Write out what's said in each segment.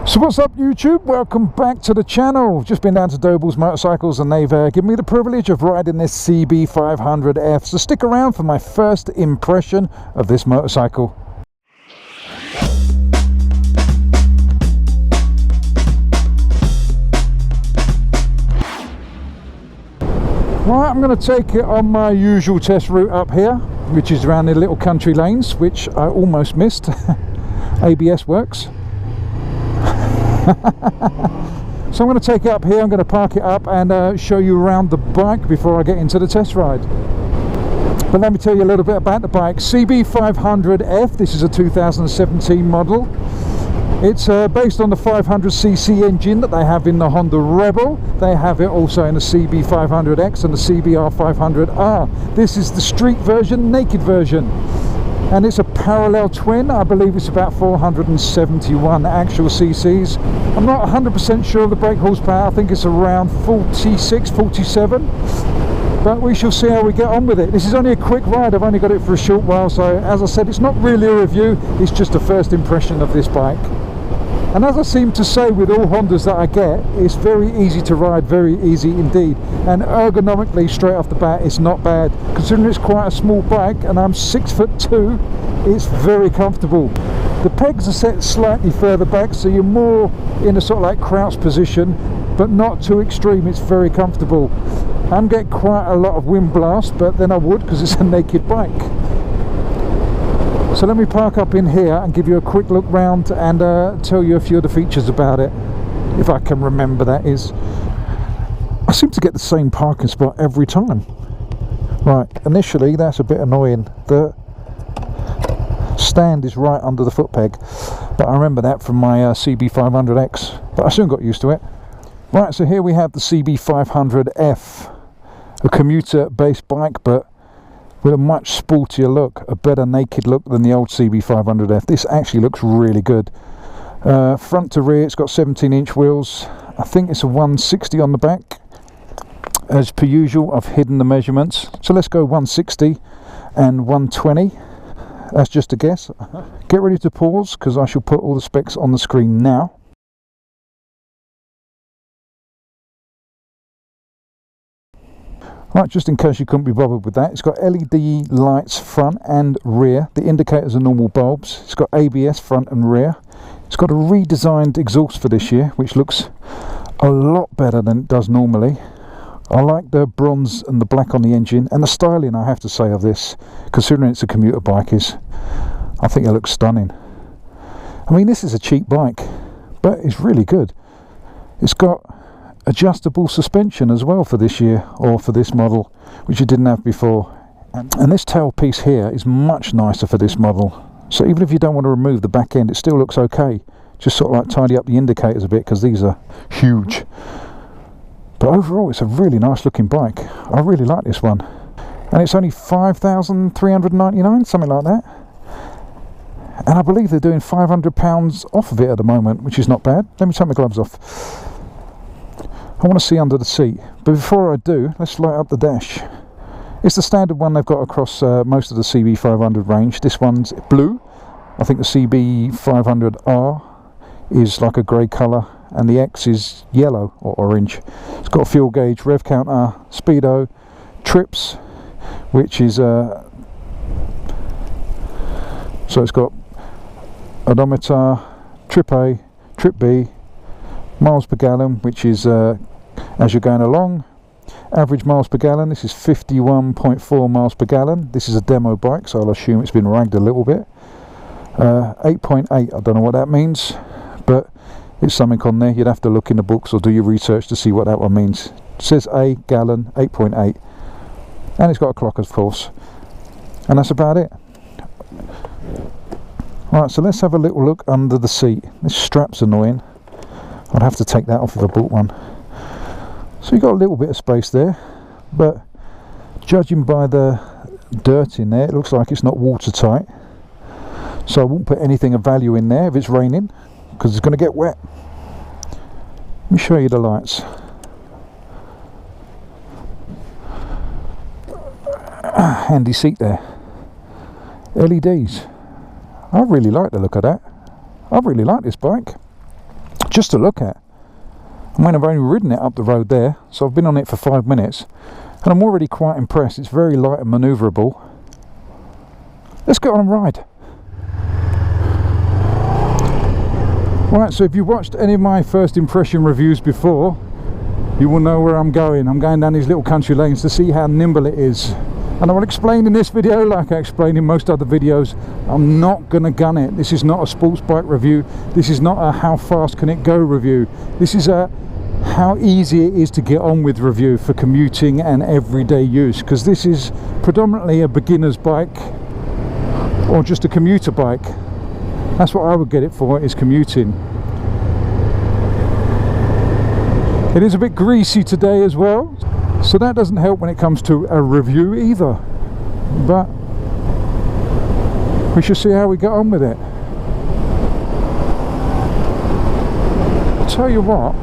So what's up YouTube, welcome back to the channel. Just been down to Doble's Motorcycles and they've given me the privilege of riding this CB500F, so stick around for my first impression of this motorcycle. Right, I'm going to take it on my usual test route up here, which is around the little country lanes, which I almost missed. ABS works. So I'm going to take it up here, I'm going to park it up and show you around the bike before I get into the test ride. But let me tell you a little bit about the bike. CB500F, this is a 2017 model. It's based on the 500cc engine that they have in the Honda Rebel. They have it also in the CB500X and the CBR500R. This is the street version, naked version. And it's a parallel twin. I believe it's about 471 actual cc's. I'm not 100% sure of the brake horsepower. I think it's around 46, 47. But we shall see how we get on with it. This is only a quick ride. I've only got it for a short while. So as I said, it's not really a review. It's just a first impression of this bike. And as I seem to say with all Hondas that I get, it's very easy to ride, very easy indeed. And ergonomically, straight off the bat, it's not bad. Considering it's quite a small bike and I'm 6'2", it's very comfortable. The pegs are set slightly further back, so you're more in a sort of like crouch position, but not too extreme. It's very comfortable. I'm getting quite a lot of wind blast, but then I would because it's a naked bike. So let me park up in here and give you a quick look round and tell you a few of the features about it, if I can remember, that is. I seem to get the same parking spot every time. Right, initially that's a bit annoying. The stand is right under the foot peg, but I remember that from my CB500X, but I soon got used to it. Right, so here we have the CB500F, a commuter based bike, but with a much sportier look, a better naked look than the old CB500F. This actually looks really good. Front to rear, it's got 17-inch wheels. I think it's a 160 on the back. As per usual, I've hidden the measurements. So let's go 160 and 120. That's just a guess. Get ready to pause, because I shall put all the specs on the screen now. Right, just in case you couldn't be bothered with that, it's got LED lights front and rear. The indicators are normal bulbs. It's got ABS front and rear. It's got a redesigned exhaust for this year, which looks a lot better than it does normally. I like the bronze and the black on the engine, and the styling, I have to say, of this, considering it's a commuter bike, I think it looks stunning. I mean, this is a cheap bike, but it's really good. It's got adjustable suspension as well for this year, or for this model, which it didn't have before. And this tail piece here is much nicer for this model, so even if you don't want to remove the back end, it still looks okay. Just sort of like tidy up the indicators a bit, because these are huge. But overall, it's a really nice looking bike. I really like this one, and it's only 5,399, something like that. And I believe they're doing £500 off of it at the moment, which is not bad. Let me take my gloves off. I want to see under the seat, but before I do, let's light up the dash. It's the standard one they've got across most of the CB500 range. This one's blue. I think the CB500R is like a grey colour, and the X is yellow or orange. It's got a fuel gauge, rev counter, speedo, trips, which is so it's got odometer, trip A, trip B, miles per gallon, which is as you're going along. Average miles per gallon, this is 51.4 miles per gallon. This is a demo bike, so I'll assume it's been ragged a little bit. 8.8, I don't know what that means, but it's something on there. You'd have to look in the books or do your research to see what that one means. It says a gallon, 8.8, and it's got a clock, of course, and that's about it. Right, so let's have a little look under the seat. This strap's annoying. I'd have to take that off if I bought one. So you've got a little bit of space there, but judging by the dirt in there, it looks like it's not watertight. So I won't put anything of value in there if it's raining, because it's going to get wet. Let me show you the lights. Handy seat there. LEDs. I really like the look of that. I really like this bike. just to look at. I mean, I've only ridden it up the road there, so I've been on it for 5 minutes, and I'm already quite impressed. It's very light and manoeuvrable. Let's go on a ride. Right, so if you watched any of my first impression reviews before, you will know where I'm going. I'm going down these little country lanes to see how nimble it is. And I will explain in this video, like I explain in most other videos, I'm not going to gun it. This is not a sports bike review. This is not a how fast can it go review. This is a how easy it is to get on with review for commuting and everyday use. Because this is predominantly a beginner's bike or just a commuter bike. That's what I would get it for, is commuting. It is a bit greasy today as well, so that doesn't help when it comes to a review either. But we shall see how we get on with it. I'll tell you what,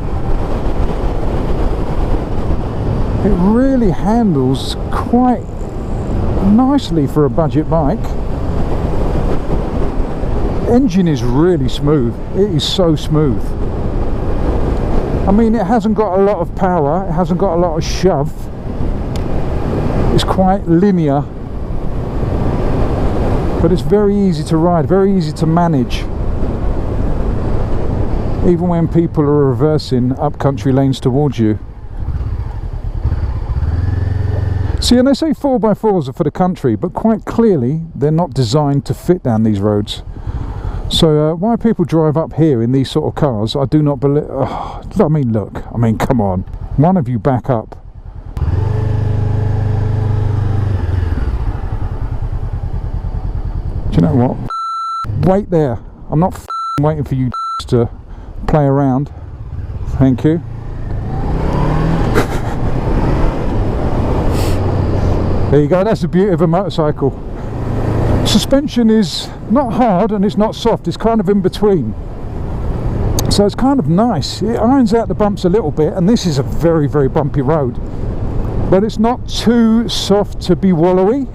it really handles quite nicely for a budget bike. Engine is really smooth. It is so smooth. I mean, it hasn't got a lot of power, it hasn't got a lot of shove. It's quite linear, but it's very easy to ride, very easy to manage, even when people are reversing up country lanes towards you. See, and they say 4x4s are for the country, but quite clearly they're not designed to fit down these roads. So why people drive up here in these sort of cars, I do not believe. Oh, I mean, look, I mean, come on, one of you back up. Do you know what? Wait there. I'm not waiting for you to play around. Thank you. There you go, that's the beauty of a motorcycle. Suspension is not hard and it's not soft, it's kind of in between. So it's kind of nice. It irons out the bumps a little bit, and this is a very, very bumpy road. But it's not too soft to be wallowy.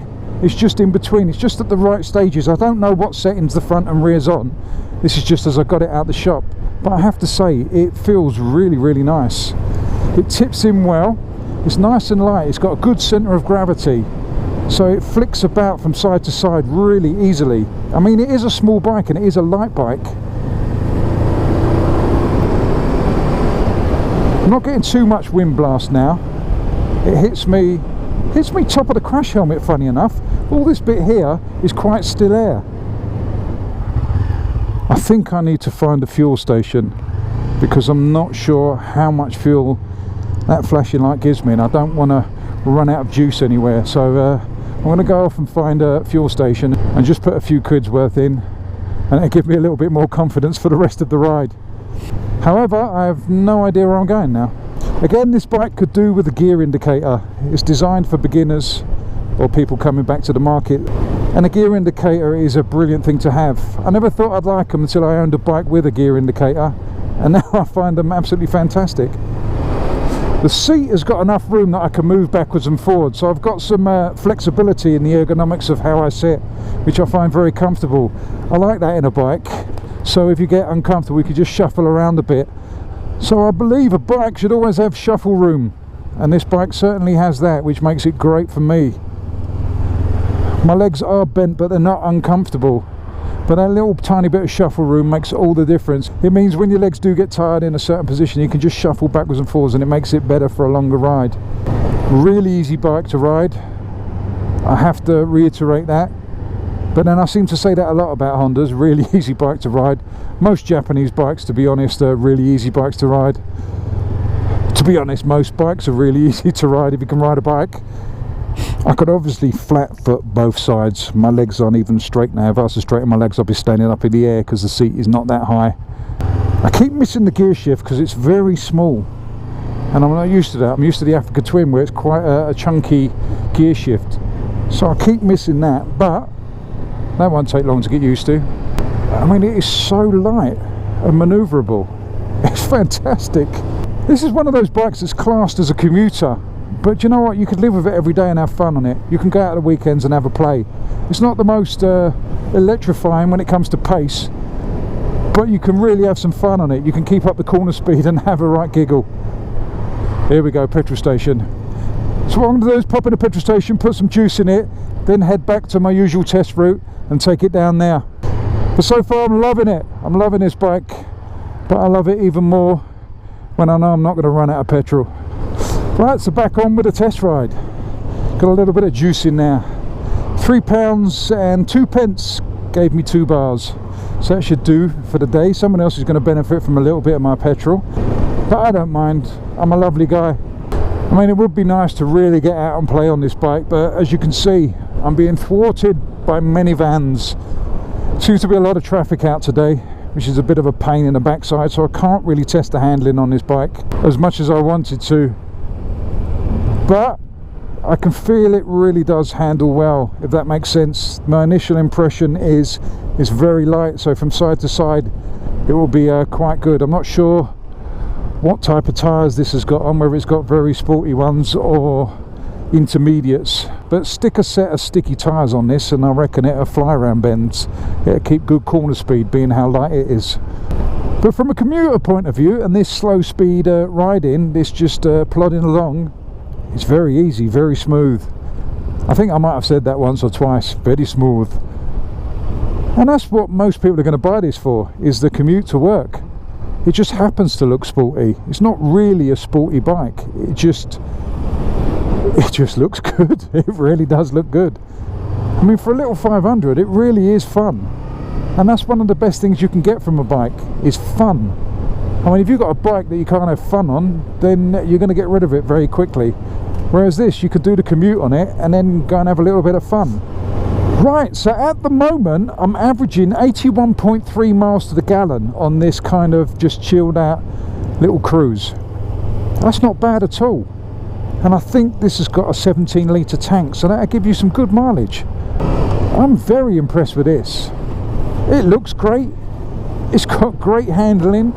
It's just in between. It's just at the right stages. I don't know what settings the front and rear's on. This is just as I got it out the shop. But I have to say, it feels really, really nice. It tips in well. It's nice and light. It's got a good centre of gravity. So it flicks about from side to side really easily. I mean, it is a small bike and it is a light bike. I'm not getting too much wind blast now. It hits me top of the crash helmet, funny enough. All this bit here is quite still air. I think I need to find a fuel station, because I'm not sure how much fuel that flashing light gives me, and I don't want to run out of juice anywhere. So I'm going to go off and find a fuel station and just put a few quid's worth in, and it'll give me a little bit more confidence for the rest of the ride. However, I have no idea where I'm going now. Again, this bike could do with a gear indicator. It's designed for beginners or people coming back to the market, and a gear indicator is a brilliant thing to have. I never thought I'd like them until I owned a bike with a gear indicator, and now I find them absolutely fantastic. The seat has got enough room that I can move backwards and forwards, so I've got some flexibility in the ergonomics of how I sit, which I find very comfortable. I like that in a bike, so if you get uncomfortable you can just shuffle around a bit. So I believe a bike should always have shuffle room, and this bike certainly has that, which makes it great for me. My legs are bent, but they're not uncomfortable. But that little tiny bit of shuffle room makes all the difference. It means when your legs do get tired in a certain position, you can just shuffle backwards and forwards, and it makes it better for a longer ride. Really easy bike to ride. I have to reiterate that. But then I seem to say that a lot about Hondas. Really easy bike to ride. Most Japanese bikes, to be honest, are really easy bikes to ride. To be honest, most bikes are really easy to ride if you can ride a bike. I could obviously flat foot both sides. My legs aren't even straight now. If I was to straighten my legs, I'd be standing up in the air because the seat is not that high. I keep missing the gear shift because it's very small, and I'm not used to that. I'm used to the Africa Twin, where it's quite a chunky gear shift. So I keep missing that, but that won't take long to get used to. I mean, it is so light and manoeuvrable. It's fantastic. This is one of those bikes that's classed as a commuter. But you know what, you could live with it every day and have fun on it. You can go out at the weekends and have a play. It's not the most electrifying when it comes to pace, but you can really have some fun on it. You can keep up the corner speed and have a right giggle. Here we go, petrol station. So what I'm going to do is pop in a petrol station, put some juice in it, then head back to my usual test route and take it down there. But so far I'm loving it. I'm loving this bike, but I love it even more when I know I'm not going to run out of petrol. Right, so back on with a test ride. Got a little bit of juice in there. £3 and 2p gave me 2 bars. So that should do for the day. Someone else is going to benefit from a little bit of my petrol, but I don't mind. I'm a lovely guy. I mean, it would be nice to really get out and play on this bike, but as you can see, I'm being thwarted by many vans. Seems to be a lot of traffic out today, which is a bit of a pain in the backside, so I can't really test the handling on this bike as much as I wanted to. But I can feel it really does handle well, if that makes sense. My initial impression is it's very light, so from side to side it will be quite good. I'm not sure what type of tyres this has got on, whether it's got very sporty ones or intermediates, but stick a set of sticky tyres on this and I reckon it'll fly around bends. It'll keep good corner speed being how light it is. But from a commuter point of view, and this slow speed riding, this just plodding along, it's very easy, very smooth. I think I might have said that once or twice, very smooth. And that's what most people are going to buy this for, is the commute to work. It just happens to look sporty. It's not really a sporty bike. It just looks good. It really does look good. I mean, for a little 500, it really is fun. And that's one of the best things you can get from a bike, is fun. I mean, if you've got a bike that you can't have fun on, then you're going to get rid of it very quickly. Whereas this, you could do the commute on it and then go and have a little bit of fun. Right, so at the moment I'm averaging 81.3 miles to the gallon on this kind of just chilled out little cruise. That's not bad at all. And I think this has got a 17 litre tank, so that'll give you some good mileage. I'm very impressed with this. It looks great. It's got great handling.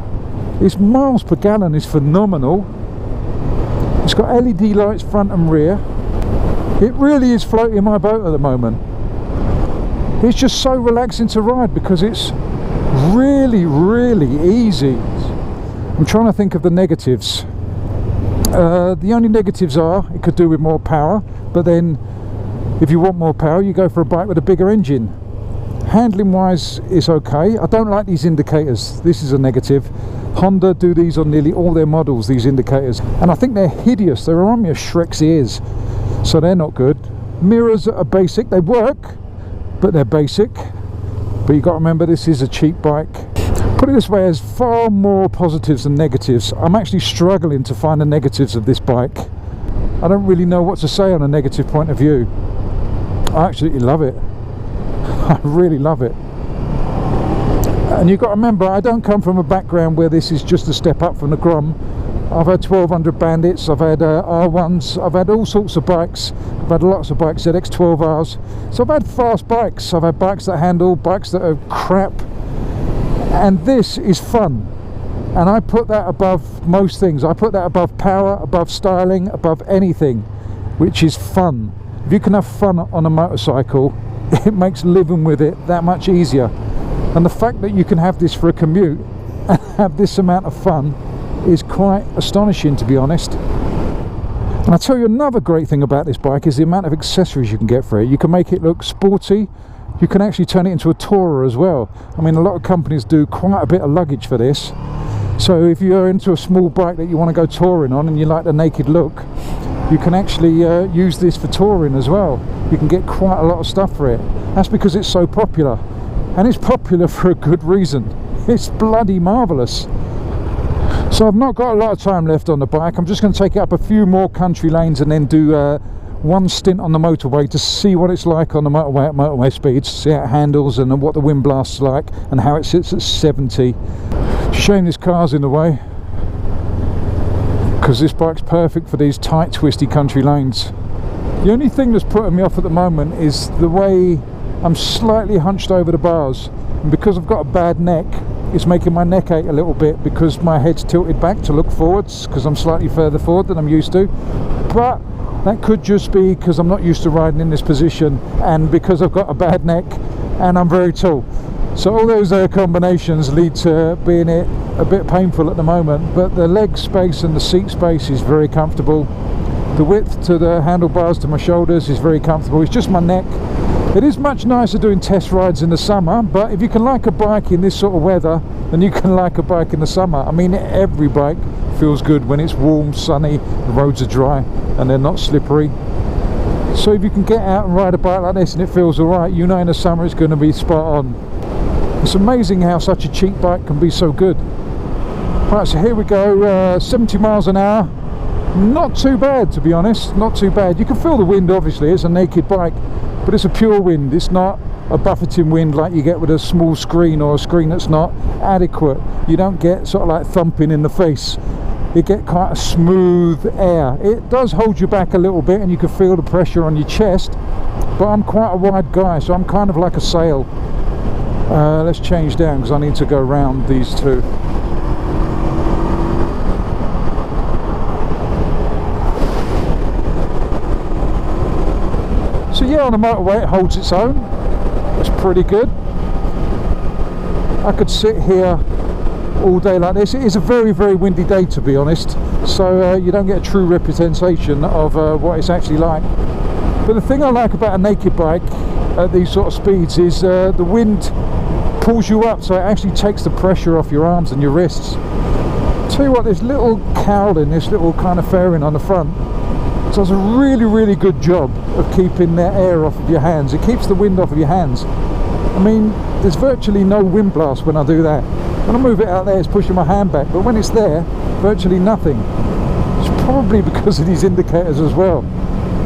Its miles per gallon is phenomenal. It's got LED lights front and rear. It really is floating my boat at the moment. It's just so relaxing to ride because it's really, really easy. I'm trying to think of the negatives. The only negatives are it could do with more power, but then if you want more power you go for a bike with a bigger engine. Handling wise it's okay. I don't like these indicators. This is a negative. Honda do these on nearly all their models, these indicators, and I think they're hideous. They remind me of Shrek's ears, so they're not good. Mirrors are basic. They work, but they're basic. But you've got to remember, this is a cheap bike. Put it this way, there's far more positives than negatives. I'm actually struggling to find the negatives of this bike. I don't really know what to say on a negative point of view. I absolutely love it. I really love it. And you've got to remember, I don't come from a background where this is just a step up from the Grom. I've had 1200 Bandits, I've had R1s, I've had all sorts of bikes. I've had lots of bikes, ZX12Rs. So I've had fast bikes, I've had bikes that handle, bikes that are crap. And this is fun. And I put that above most things. I put that above power, above styling, above anything, which is fun. If you can have fun on a motorcycle, it makes living with it that much easier. And the fact that you can have this for a commute and have this amount of fun is quite astonishing, to be honest. And I'll tell you another great thing about this bike is the amount of accessories you can get for it. You can make it look sporty. You can actually turn it into a tourer as well. I mean, a lot of companies do quite a bit of luggage for this. So if you're into a small bike that you want to go touring on and you like the naked look, you can actually use this for touring as well. You can get quite a lot of stuff for it. That's because it's so popular. And it's popular for a good reason. It's bloody marvellous. So I've not got a lot of time left on the bike. I'm just going to take it up a few more country lanes and then do one stint on the motorway to see what it's like on the motorway at motorway speeds, see how it handles and what the wind blast's like and how it sits at 70. Shame this car's in the way, because this bike's perfect for these tight, twisty country lanes. The only thing that's putting me off at the moment is the way I'm slightly hunched over the bars, and because I've got a bad neck, it's making my neck ache a little bit because my head's tilted back to look forwards, because I'm slightly further forward than I'm used to. But that could just be because I'm not used to riding in this position and because I've got a bad neck and I'm very tall. So all those combinations lead to being it a bit painful at the moment, but the leg space and the seat space is very comfortable. The width to the handlebars to my shoulders is very comfortable. It's just my neck. It is much nicer doing test rides in the summer, but if you can like a bike in this sort of weather, then you can like a bike in the summer. I mean, every bike feels good when it's warm, sunny, the roads are dry and they're not slippery. So if you can get out and ride a bike like this and it feels alright, you know in the summer it's going to be spot on. It's amazing how such a cheap bike can be so good. Right, so here we go, 70 miles an hour. Not too bad, to be honest, not too bad. You can feel the wind, obviously, it's a naked bike, but it's a pure wind. It's not a buffeting wind like you get with a small screen or a screen that's not adequate. You don't get sort of like thumping in the face. You get quite a smooth air. It does hold you back a little bit and you can feel the pressure on your chest, but I'm quite a wide guy, so I'm kind of like a sail. Let's change down because I need to go around these two. So yeah, on the motorway it holds its own. It's pretty good. I could sit here all day like this. It is a very, very windy day, to be honest, so you don't get a true representation of what it's actually like. But the thing I like about a naked bike at these sort of speeds is the wind pulls you up, so it actually takes the pressure off your arms and your wrists. Tell you what, this little cowling, this little kind of fairing on the front, does a really, really good job of keeping the air off of your hands. It keeps the wind off of your hands. I mean, there's virtually no wind blast when I do that. When I move it out there, it's pushing my hand back, but when it's there, virtually nothing. It's probably because of these indicators as well.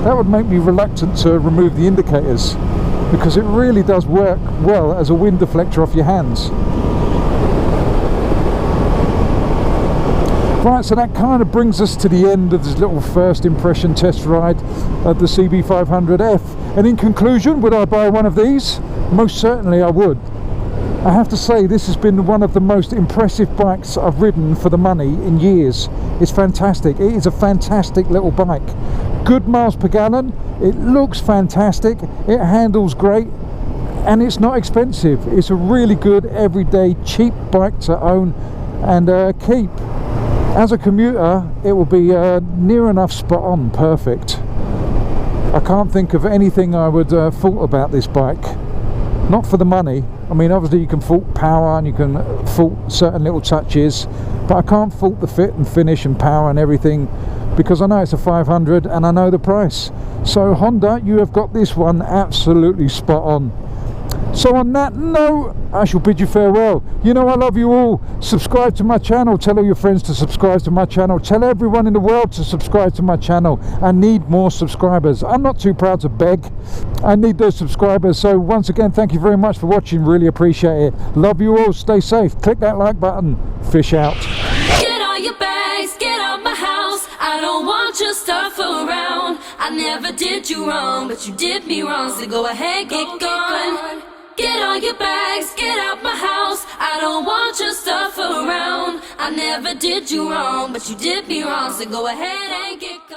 That would make me reluctant to remove the indicators, because it really does work well as a wind deflector off your hands. Right, so that kind of brings us to the end of this little first impression test ride of the CB500F. And in conclusion, would I buy one of these? Most certainly I would. I have to say, this has been one of the most impressive bikes I've ridden for the money in years. It's fantastic. It is a fantastic little bike. Good miles per gallon. It looks fantastic. It handles great. And it's not expensive. It's a really good, everyday, cheap bike to own and keep. As a commuter, it will be near enough spot on perfect. I can't think of anything I would fault about this bike. Not for the money. I mean, obviously you can fault power and you can fault certain little touches, but I can't fault the fit and finish and power and everything, because I know it's a 500 and I know the price. So Honda, you have got this one absolutely spot on. So on that note, I shall bid you farewell. You know I love you all. Subscribe to my channel. Tell all your friends to subscribe to my channel. Tell everyone in the world to subscribe to my channel. I need more subscribers. I'm not too proud to beg. I need those subscribers. So once again, thank you very much for watching. Really appreciate it. Love you all. Stay safe. Click that like button. Fish out. Get all your bags, get out my house. I don't want your stuff around. I never did you wrong, but you did me wrong. So go ahead, get gone. Get all your bags, get out my house. I don't want your stuff around. I never did you wrong, but you did me wrong. So go ahead and get gone.